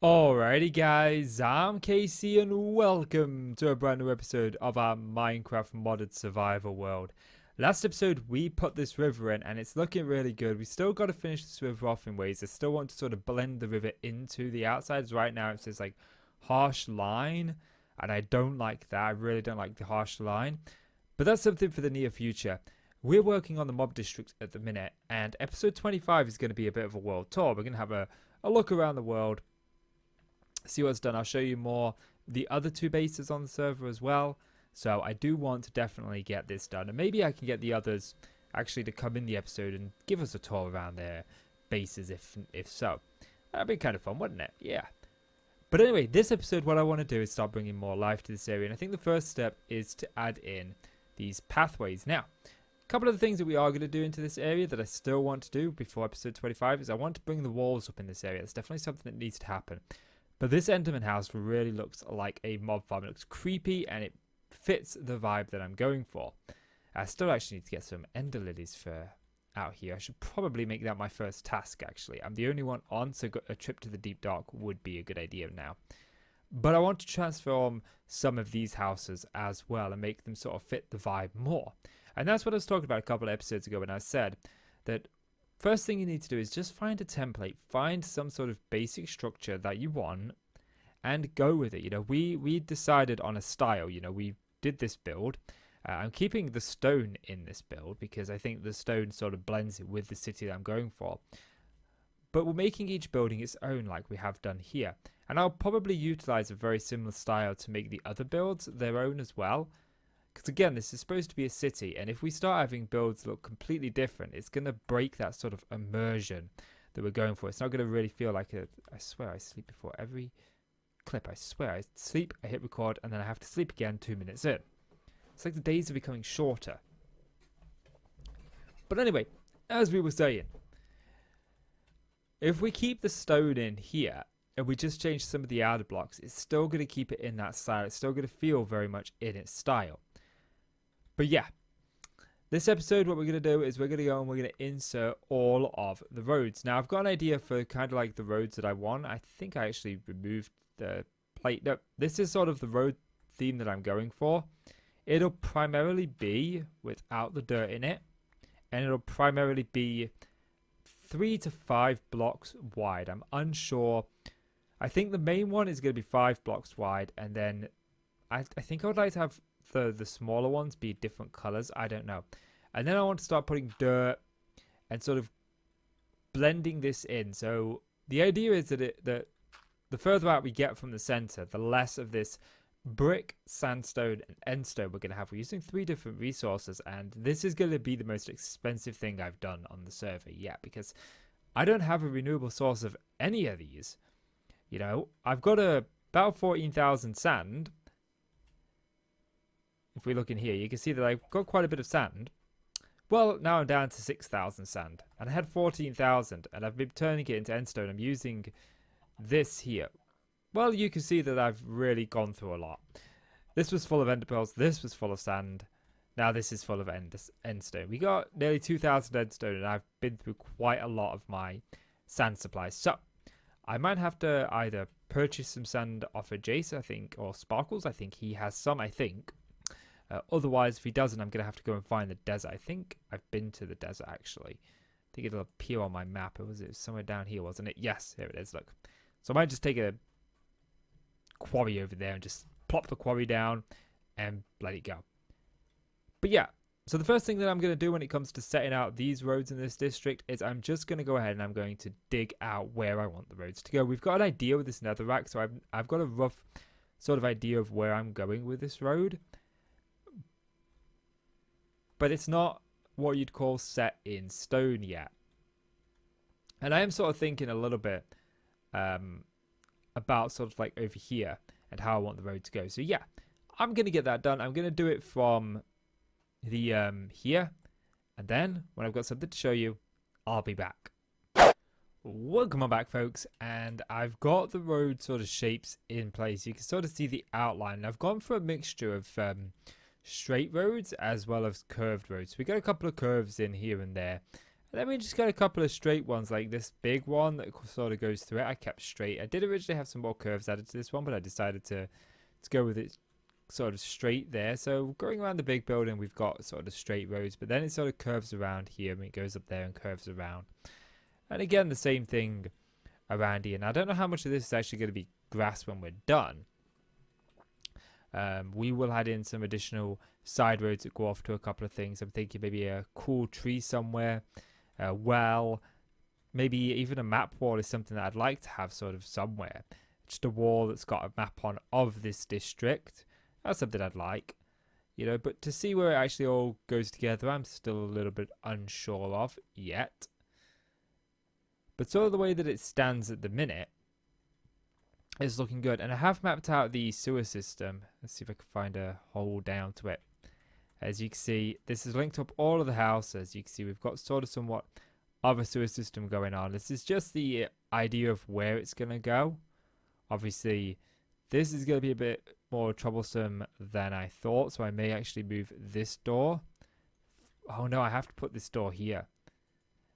Alrighty guys, I'm Casey and welcome to a brand new episode of our Minecraft modded survival world. Last episode we put this river in and it's looking really good. We still got to finish this river off in ways. I still want to sort of blend the river into the outsides. Right now it says like harsh line and I don't like that. I really don't like the harsh line. But that's something for the near future. We're working on the mob district at the minute and episode 25 is going to be a bit of a world tour. We're going to have a look around the world. See what's done. I'll show you more the other two bases on the server as well. So I do want to definitely get this done, and maybe I can get the others actually to come in the episode and give us a tour around their bases if so. That'd be kind of fun, wouldn't it? Yeah. But anyway, this episode what I want to do is start bringing more life to this area, and I think the first step is to add in these pathways. Now, a couple of the things that we are going to do into this area that I still want to do before episode 25 is I want to bring the walls up in this area. It's definitely something that needs to happen. But this Enderman house really looks like a mob farm. It looks creepy and it fits the vibe that I'm going for. I still actually need to get some ender lilies for out here. I should probably make that my first task actually. I'm the only one on, so a trip to the deep dark would be a good idea now. But I want to transform some of these houses as well and make them sort of fit the vibe more. And that's what I was talking about a couple of episodes ago when I said that first thing you need to do is just find a template, find some sort of basic structure that you want and go with it. You know, we decided on a style, you know, we did this build. I'm keeping the stone in this build because I think the stone sort of blends it with the city that I'm going for. But we're making each building its own like we have done here. And I'll probably utilize a very similar style to make the other builds their own as well. Because again, this is supposed to be a city, and if we start having builds look completely different, it's going to break that sort of immersion that we're going for. It's not going to really feel like a... I swear I sleep before every clip. I swear I sleep, I hit record, and then I have to sleep again 2 minutes in. It's like the days are becoming shorter. But anyway, as we were saying, if we keep the stone in here, and we just change some of the outer blocks, it's still going to keep it in that style. It's still going to feel very much in its style. But yeah, this episode what we're going to do is we're going to go and we're going to insert all of the roads. Now I've got an idea for kind of like the roads that I want. I think I actually removed the plate. No, this is sort of the road theme that I'm going for. It'll primarily be without the dirt in it. And it'll primarily be 3 to 5 blocks wide. I'm unsure. I think the main one is going to be 5 blocks wide. And then I think I would like to have the smaller ones be different colors. I don't know. And then I want to start putting dirt and sort of blending this in. So the idea is that that the further out we get from the center, the less of this brick, sandstone, and endstone we're going to have. We're using 3 different resources, and this is going to be the most expensive thing I've done on the server yet, because I don't have a renewable source of any of these. You know, I've got about 14,000 sand. If we look in here, you can see that I've got quite a bit of sand. Well, now I'm down to 6,000 sand. And I had 14,000, and I've been turning it into endstone. I'm using this here. Well, you can see that I've really gone through a lot. This was full of ender pearls. This was full of sand. Now this is full of endstone. We got nearly 2,000 endstone, and I've been through quite a lot of my sand supplies. So I might have to either purchase some sand off of Jace, I think, or Sparkles. I think he has some, I think. Otherwise, if he doesn't, I'm going to have to go and find the desert. I think I've been to the desert, actually. I think it'll appear on my map. It was somewhere down here, wasn't it? Yes, here it is, look. So I might just take a quarry over there and just plop the quarry down and let it go. But yeah, so the first thing that I'm going to do when it comes to setting out these roads in this district is I'm just going to go ahead and I'm going to dig out where I want the roads to go. We've got an idea with this netherrack, so I've got a rough sort of idea of where I'm going with this road. But it's not what you'd call set in stone yet. And I am sort of thinking a little bit about sort of like over here and how I want the road to go. So yeah, I'm going to get that done. I'm going to do it from the here. And then when I've got something to show you, I'll be back. Welcome on back, folks. And I've got the road sort of shapes in place. You can sort of see the outline. I've gone for a mixture of straight roads as well as curved roads. We got a couple of curves in here and there. And then we just got a couple of straight ones, like this big one that sort of goes through it. I kept straight. I did originally have some more curves added to this one, but I decided to go with it sort of straight there. So going around the big building, we've got sort of straight roads, but then it sort of curves around here, and it goes up there and curves around. And again, the same thing around here. Now, I don't know how much of this is actually going to be grass when we're done. We will add in some additional side roads that go off to a couple of things. I'm thinking maybe a cool tree somewhere. Well, maybe even a map wall is something that I'd like to have sort of somewhere. Just a wall that's got a map on of this district. That's something I'd like. You know, but to see where it actually all goes together, I'm still a little bit unsure of yet. But sort of the way that it stands at the minute is looking good. And I have mapped out the sewer system. Let's see if I can find a hole down to it. As you can see, this has linked up all of the houses. You can see we've got sort of somewhat of a sewer system going on. This is just the idea of where it's going to go. Obviously, this is going to be a bit more troublesome than I thought, so I may actually move this door. Oh no, I have to put this door here.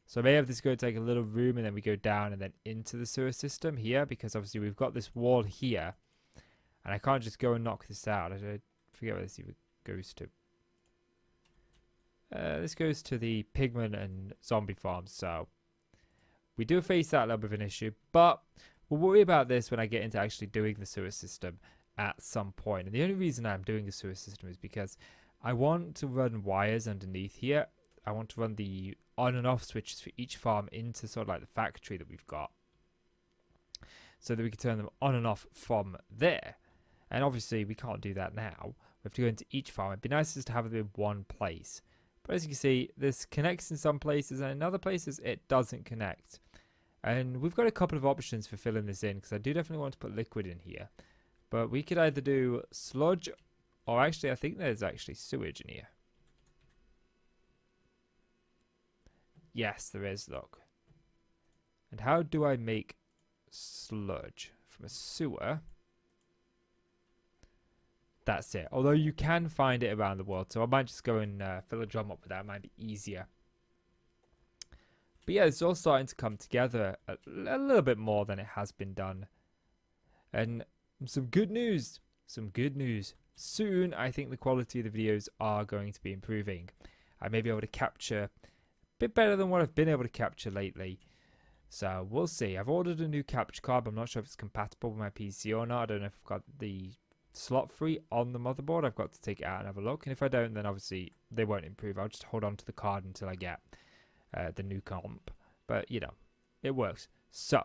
So I may have this go take a little room, and then we go down and then into the sewer system here, because obviously we've got this wall here, and I can't just go and knock this out. I forget where this even goes to. This goes to the pigment and zombie farms, so we do face that little bit of an issue, but we'll worry about this when I get into actually doing the sewer system at some point. And the only reason I'm doing the sewer system is because I want to run wires underneath here. I want to run the on and off switches for each farm into sort of like the factory that we've got, so that we can turn them on and off from there. And obviously we can't do that now. We have to go into each farm. It'd be nice just to have them in one place. But as you can see, this connects in some places, and in other places it doesn't connect. And we've got a couple of options for filling this in, because I do definitely want to put liquid in here. But we could either do sludge, or actually I think there's actually sewage in here. Yes, there is, look. And how do I make sludge from a sewer? That's it. Although you can find it around the world, so I might just go and fill a drum up with that. It might be easier. But yeah, it's all starting to come together a little bit more than it has been done. And some good news. Some good news. Soon, I think the quality of the videos are going to be improving. I may be able to capture a bit better than what I've been able to capture lately. So we'll see. I've ordered a new capture card. I'm not sure if it's compatible with my PC or not. I don't know if I've got the slot free on the motherboard. I've got to take it out and have a look. And if I don't, then obviously they won't improve. I'll just hold on to the card until I get the new comp. But, you know, it works. So,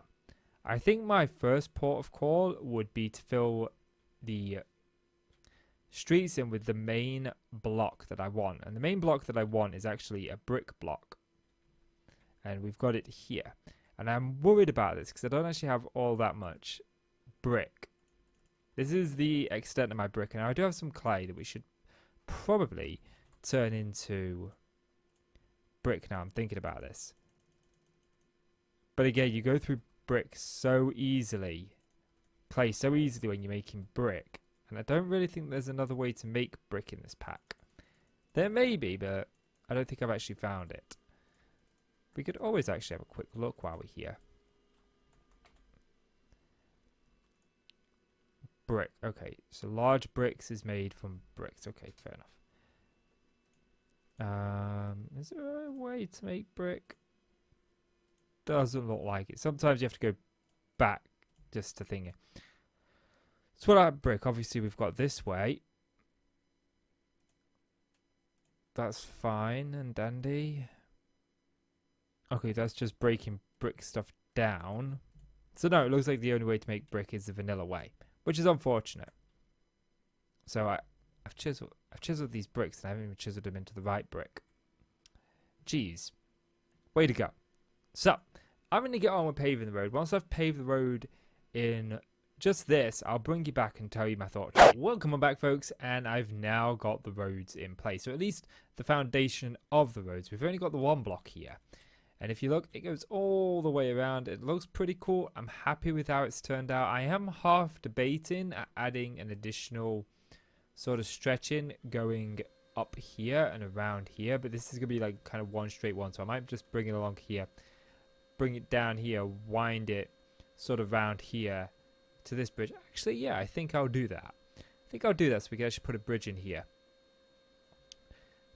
I think my first port of call would be to fill the streets in with the main block that I want. And the main block that I want is actually a brick block. And we've got it here. And I'm worried about this because I don't actually have all that much brick. This is the extent of my brick. And I do have some clay that we should probably turn into brick now. I'm thinking about this. But again, you go through brick so easily. Clay so easily when you're making brick. And I don't really think there's another way to make brick in this pack. There may be, but I don't think I've actually found it. We could always actually have a quick look while we're here. Brick. Okay, so large bricks is made from bricks. Okay, fair enough. Is there a way to make brick? Doesn't look like it. Sometimes you have to go back just to think it. So what about brick? Obviously we've got this way. That's fine and dandy. Okay, that's just breaking brick stuff down. So no, it looks like the only way to make brick is the vanilla way, which is unfortunate. So I've chiseled these bricks and I haven't even chiseled them into the right brick. Jeez. Way to go. So, I'm going to get on with paving the road. Once I've paved the road in just this, I'll bring you back and tell you my thoughts. Welcome back, folks, and I've now got the roads in place. So at least the foundation of the roads. We've only got the one block here. And if you look, it goes all the way around. It looks pretty cool. I'm happy with how it's turned out. I am half debating at adding an additional sort of stretching going up here and around here, but this is going to be like kind of one straight one. So I might just bring it along here, bring it down here, wind it sort of round here to this bridge. Actually, yeah, I think I'll do that. I think I'll do that so we can actually put a bridge in here.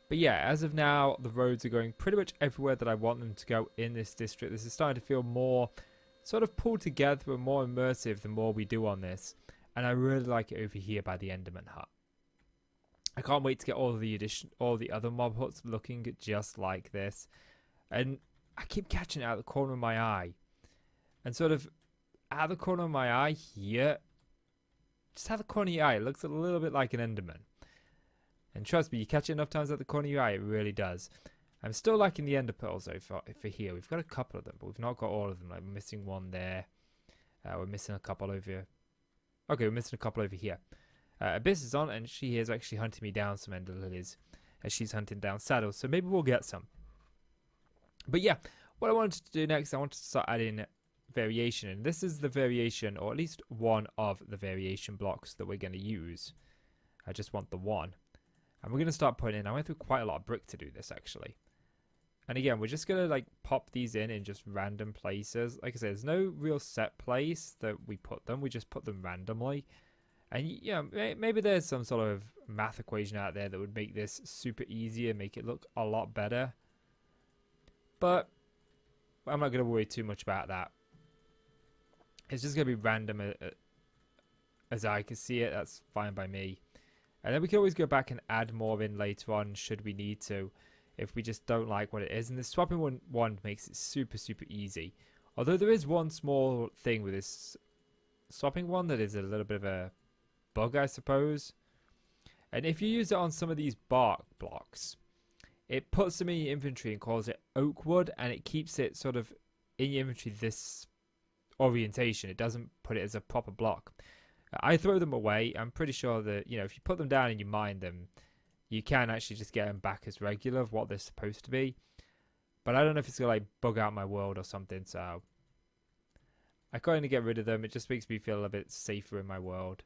But yeah, as of now, the roads are going pretty much everywhere that I want them to go in this district. This is starting to feel more sort of pulled together and more immersive the more we do on this. And I really like it over here by the Enderman hut. I can't wait to get all the other mob huts looking just like this. And I keep catching it out of the corner of my eye. And sort of out of the corner of my eye here, just out of the corner of your eye, it looks a little bit like an Enderman. And trust me, you catch it enough times at the corner of your eye, it really does. I'm still liking the ender pearls though for here. We've got a couple of them, but we've not got all of them. Like, we're missing one there. We're missing a couple over here. Okay, we're missing a couple over here. Abyss is on, and she is actually hunting me down some ender lilies. As she's hunting down saddles, so maybe we'll get some. But yeah, what I wanted to do next, I wanted to start adding variation. And this is the variation, or at least one of the variation blocks that we're going to use. I just want the one. And we're going to start putting in, I went through quite a lot of brick to do this actually. And again, we're just going to like pop these in just random places. Like I said, there's no real set place that we put them. We just put them randomly. And yeah, maybe there's some sort of math equation out there that would make this super easy and make it look a lot better. But I'm not going to worry too much about that. It's just going to be random as I can see it. That's fine by me. And then we can always go back and add more in later on should we need to, if we just don't like what it is. And the swapping one makes it super, super easy. Although there is one small thing with this swapping one that is a little bit of a bug, I suppose. And if you use it on some of these bark blocks, it puts them in your inventory and calls it oak wood, and it keeps it sort of in your inventory this orientation. It doesn't put it as a proper block. I throw them away. I'm pretty sure that, you know, if you put them down and you mine them, you can actually just get them back as regular of what they're supposed to be. But I don't know if it's going to like bug out my world or something, so I kind of get rid of them. It just makes me feel a bit safer in my world.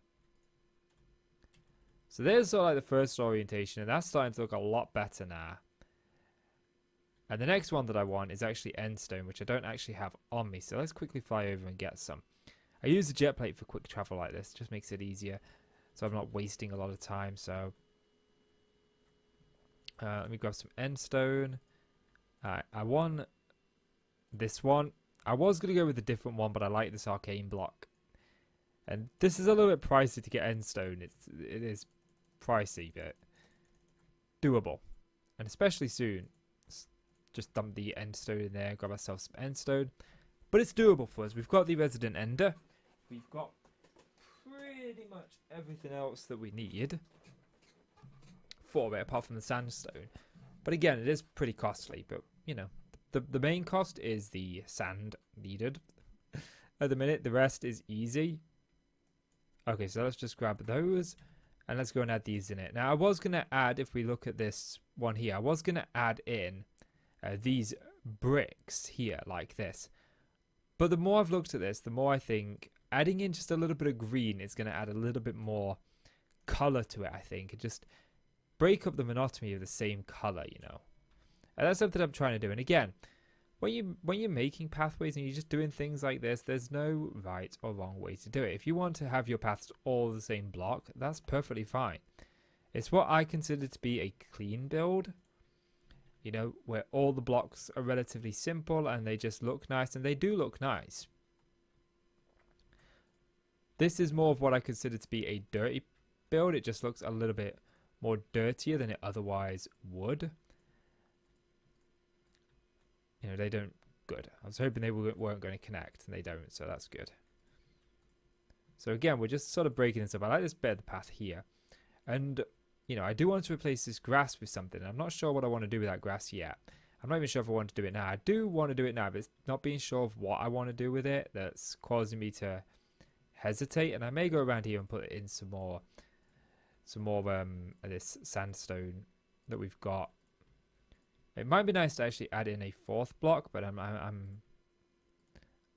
So there's sort of like the first orientation, and that's starting to look a lot better now. And the next one that I want is actually endstone, which I don't actually have on me. So let's quickly fly over and get some. I use the jet plate for quick travel like this. Just makes it easier. So I'm not wasting a lot of time. So let me grab some endstone. I want this one. I was going to go with a different one, but I like this arcane block. And this is a little bit pricey to get endstone. It is pricey, but doable. And especially soon. Just dump the endstone in there, grab ourselves some endstone. But it's doable for us. We've got the resident ender. We've got pretty much everything else that we need for it, apart from the sandstone. But again, it is pretty costly. But, you know, the main cost is the sand needed. At the minute, the rest is easy. Okay, so let's just grab those. And let's go and add these in it. Now, I was going to add, if we look at this one here, I was going to add in these bricks here like this. But the more I've looked at this, the more I think adding in just a little bit of green is going to add a little bit more color to it, I think. And just break up the monotony of the same color, you know. And that's something I'm trying to do. And again, when you're making pathways and you're just doing things like this, there's no right or wrong way to do it. If you want to have your paths all the same block, that's perfectly fine. It's what I consider to be a clean build. You know, where all the blocks are relatively simple and they just look nice, and they do look nice. This is more of what I consider to be a dirty build. It just looks a little bit more dirtier than it otherwise would. You know, they don't... Good. I was hoping they weren't going to connect, and they don't, so that's good. So again, we're just sort of breaking this up. I like this bit of the path here. And... you know, I do want to replace this grass with something. I'm not sure what I want to do with that grass yet. I'm not even sure if I want to do it now. I do want to do it now, but it's not being sure of what I want to do with it that's causing me to hesitate. And I may go around here and put in some more of this sandstone that we've got. It might be nice to actually add in a fourth block, but I'm a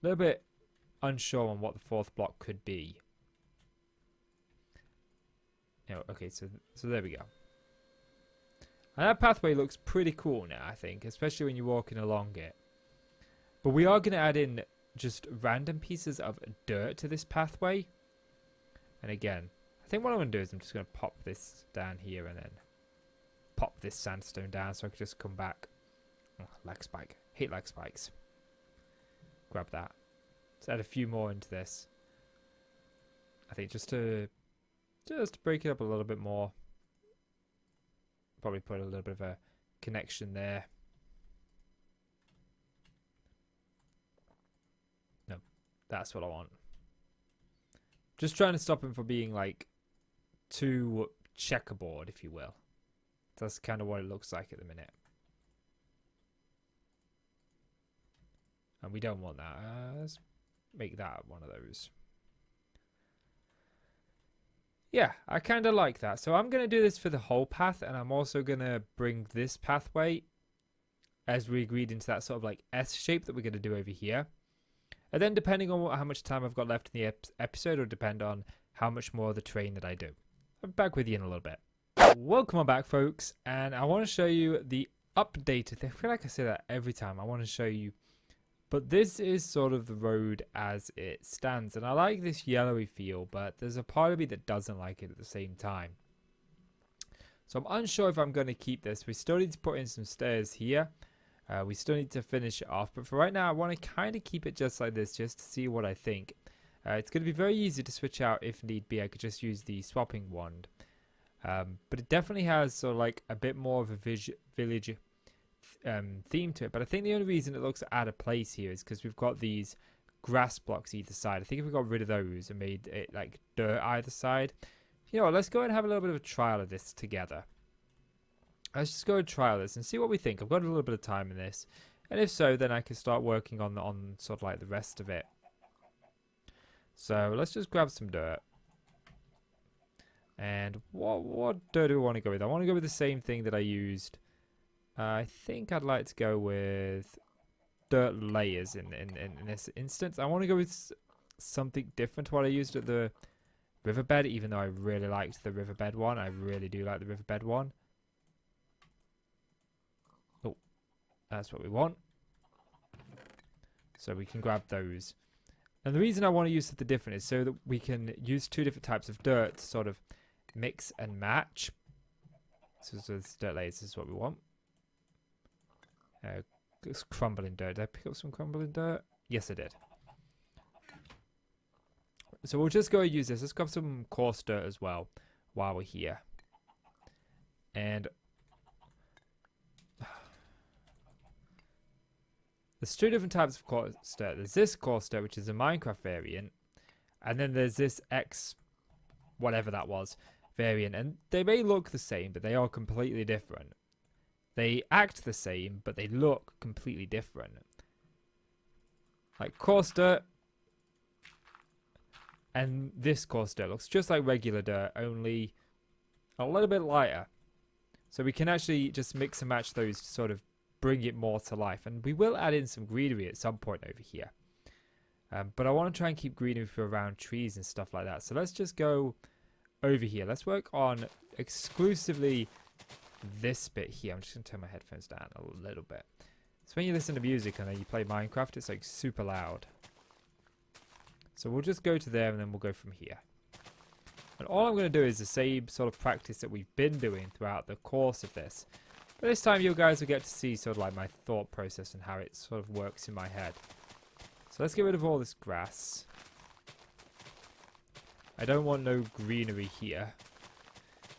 little bit unsure on what the fourth block could be. Okay, so there we go. And that pathway looks pretty cool now, I think, especially when you're walking along it. But we are going to add in just random pieces of dirt to this pathway. And again, I think what I'm going to do is I'm just going to pop this down here and then pop this sandstone down so I can just come back. Oh, lag spike. Hate lag spikes. Grab that. Let's add a few more into this. I think just to break it up a little bit more. Probably put a little bit of a connection there. No, that's what I want. Just trying to stop him from being like too checkerboard, if you will. That's kind of what it looks like at the minute. And we don't want that. Let's make that one of those. Yeah, I kind of like that. So I'm going to do this for the whole path. And I'm also going to bring this pathway, as we agreed, into that sort of like S shape that we're going to do over here. And then depending on how much time I've got left in the episode, will depend on how much more of the terrain that I do. I'm back with you in a little bit. Welcome back, folks. And I want to show you the updated. I feel like I say that every time. I want to show you. But this is sort of the road as it stands. And I like this yellowy feel, but there's a part of me that doesn't like it at the same time. So I'm unsure if I'm going to keep this. We still need to put in some stairs here. We still need to finish it off. But for right now, I want to kind of keep it just like this, just to see what I think. It's going to be very easy to switch out if need be. I could just use the swapping wand. But it definitely has sort of like a bit more of a village theme to it. But I think the only reason it looks out of place here is because we've got these grass blocks either side. I think if we got rid of those and made it like dirt either side, you know what, let's go and have a little bit of a trial of this together. Let's just go and trial this and see what we think. I've got a little bit of time in this, and if so, then I can start working on sort of like the rest of it. So let's just grab some dirt. And what dirt do we want to go with? I want to go with the same thing that I used. I think I'd like to go with dirt layers in this instance. I want to go with something different to what I used at the riverbed, even though I really liked the riverbed one. I really do like the riverbed one. Oh, that's what we want. So we can grab those. And the reason I want to use something different is so that we can use two different types of dirt to sort of mix and match. So this dirt layers is what we want. It's crumbling dirt. Did I pick up some crumbling dirt? Yes, I did. So we'll just go and use this. Let's grab some coarse dirt as well while we're here. And there's two different types of coarse dirt. There's this coarse dirt, which is a Minecraft variant. And then there's this X, whatever that was, variant. And they may look the same, but they are completely different. They act the same, but they look completely different. Like coarse dirt and this coarse dirt looks just like regular dirt, only a little bit lighter. So we can actually just mix and match those to sort of bring it more to life. And we will add in some greenery at some point over here. But I want to try and keep greenery for around trees and stuff like that. So let's just go over here. Let's work on exclusively this bit here. I'm just going to turn my headphones down a little bit. So when you listen to music and then you play Minecraft, it's like super loud. So we'll just go to there and then we'll go from here. And all I'm going to do is the same sort of practice that we've been doing throughout the course of this. But this time you guys will get to see sort of like my thought process and how it sort of works in my head. So let's get rid of all this grass. I don't want no greenery here.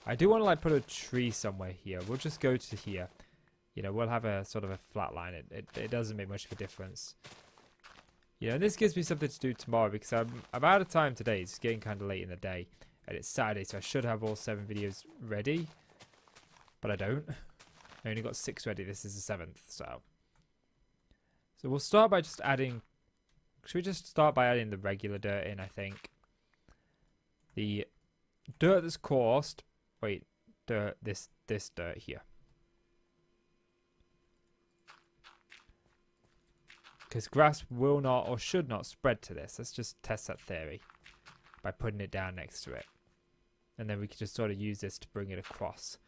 I do want to like put a tree somewhere here. We'll just go to here. You know, we'll have a sort of a flat line. It doesn't make much of a difference. You know, and this gives me something to do tomorrow because I'm out of time today. It's getting kind of late in the day. And it's Saturday, so I should have all 7 videos ready. But I don't. I only got 6 ready. This is the 7th, so. So we'll start by just adding... Should we just start by adding the regular dirt in, I think? The dirt that's coursed... Wait, dirt, this dirt here. Because grass will not or should not spread to this. Let's just test that theory by putting it down next to it. And then we can just sort of use this to bring it across.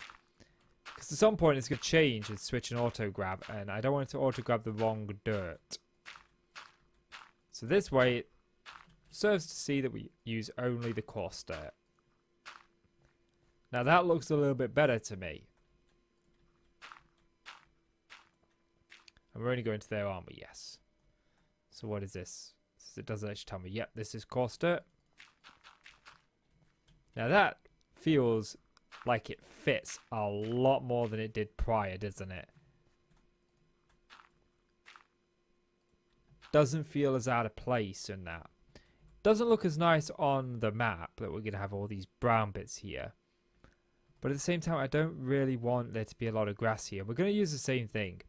Because at some point it's going to change and switch an auto grab, and I don't want it to auto grab the wrong dirt. So this way it serves to see that we use only the coarse dirt. Now that looks a little bit better to me. And we're only going to there, aren't we? Yes. So what is this? It doesn't actually tell me. Yep, this is coarse dirt. Now that feels like it fits a lot more than it did prior, doesn't it? Doesn't feel as out of place in that. Doesn't look as nice on the map that we're going to have all these brown bits here. But at the same time, I don't really want there to be a lot of grass here. We're going to use the same thing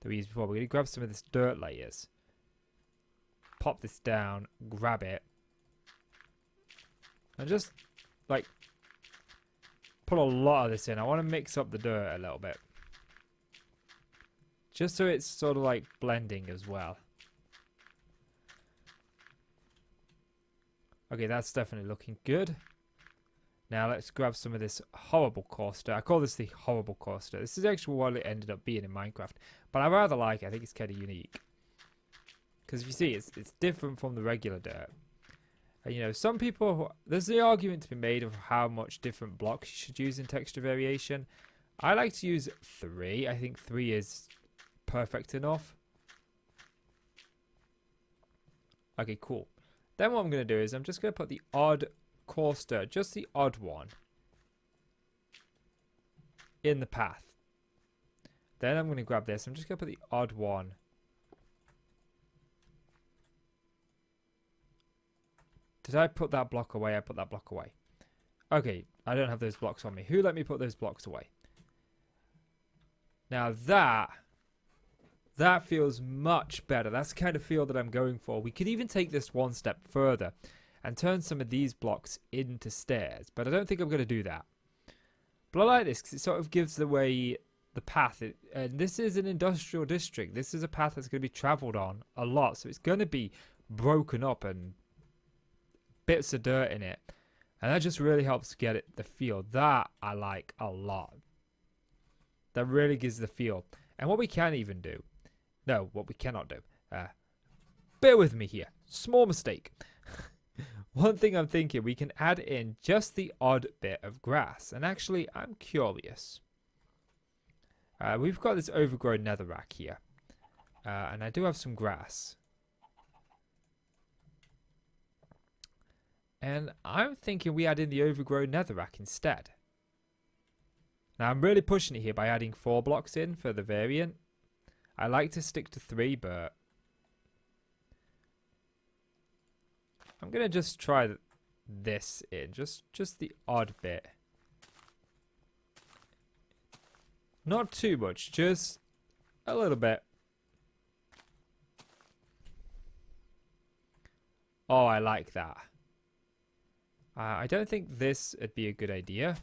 that we used before. We're going to grab some of this dirt layers. Pop this down, grab it. And just, like, put a lot of this in. I want to mix up the dirt a little bit. Just so it's sort of like blending as well. Okay, that's definitely looking good. Now let's grab some of this horrible coarse dirt. I call this the horrible coarse dirt. This is actually what it ended up being in Minecraft. But I rather like it. I think it's kind of unique. Because if you see, it's different from the regular dirt. And, you know, some people... There's the argument to be made of how much different blocks you should use in texture variation. I like to use 3. I think 3 is perfect enough. Okay, cool. Then what I'm going to do is I'm just going to put the odd coarse dirt, just the odd one, in the path. Then I'm going to grab this. I'm just going to put the odd one Did I put that block away? I put that block away. Okay, I don't have those blocks on me. Who let me put those blocks away? Now that feels much better. That's the kind of feel that I'm going for. We could even take this one step further and turn some of these blocks into stairs, but I don't think I'm going to do that. But I like this because it sort of gives away the path. And this is an industrial district. This is a path that's going to be traveled on a lot, so it's going to be broken up and bits of dirt in it. And that just really helps get it the feel. That I like a lot. That really gives the feel. And what we can even do, no, what we cannot do, bear with me here, small mistake. One thing I'm thinking, we can add in just the odd bit of grass. And actually, I'm curious. We've got this overgrown netherrack here. And I do have some grass. And I'm thinking we add in the overgrown netherrack instead. Now, I'm really pushing it here by adding 4 blocks in for the variant. I like to stick to 3, but I'm going to just try this in. Just the odd bit. Not too much, just a little bit. Oh, I like that. I don't think this would be a good idea.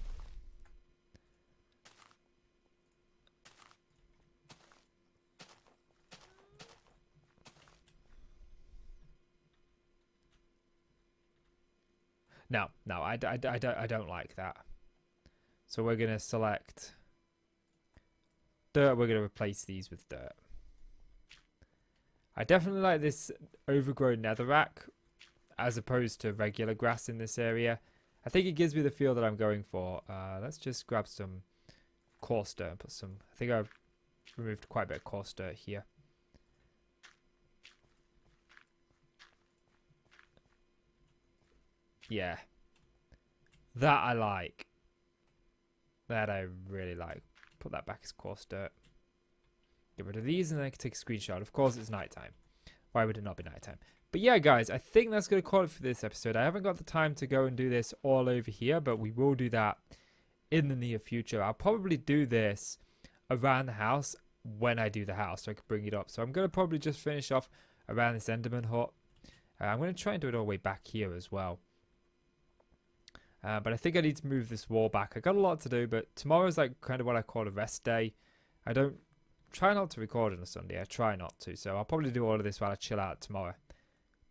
No, I don't like that. So we're going to select dirt. We're going to replace these with dirt. I definitely like this overgrown netherrack as opposed to regular grass in this area. I think it gives me the feel that I'm going for. Let's just grab some coarse dirt and put some... I think I've removed quite a bit of coarse dirt here. Yeah. That I like. That I really like. Put that back as coarse dirt. Get rid of these and then I can take a screenshot. Of course it's nighttime. Why would it not be nighttime? But yeah, guys, I think that's going to call it for this episode. I haven't got the time to go and do this all over here, but we will do that in the near future. I'll probably do this around the house when I do the house, so I can bring it up. So I'm going to probably just finish off around this Enderman hut. I'm going to try and do it all the way back here as well. But I think I need to move this wall back. I got a lot to do, but tomorrow's like kind of what I call a rest day. I don't try not to record on a Sunday. I try not to. So I'll probably do all of this while I chill out tomorrow.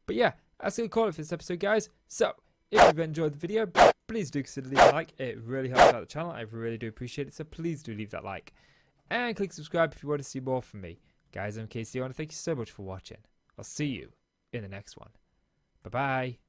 But yeah, that's going to call it for this episode, guys. So, if you've enjoyed the video, please do consider leaving a like. It really helps out the channel. I really do appreciate it, so please do leave that like. And click subscribe if you want to see more from me. Guys, I'm KC. I want to thank you so much for watching. I'll see you in the next one. Bye-bye.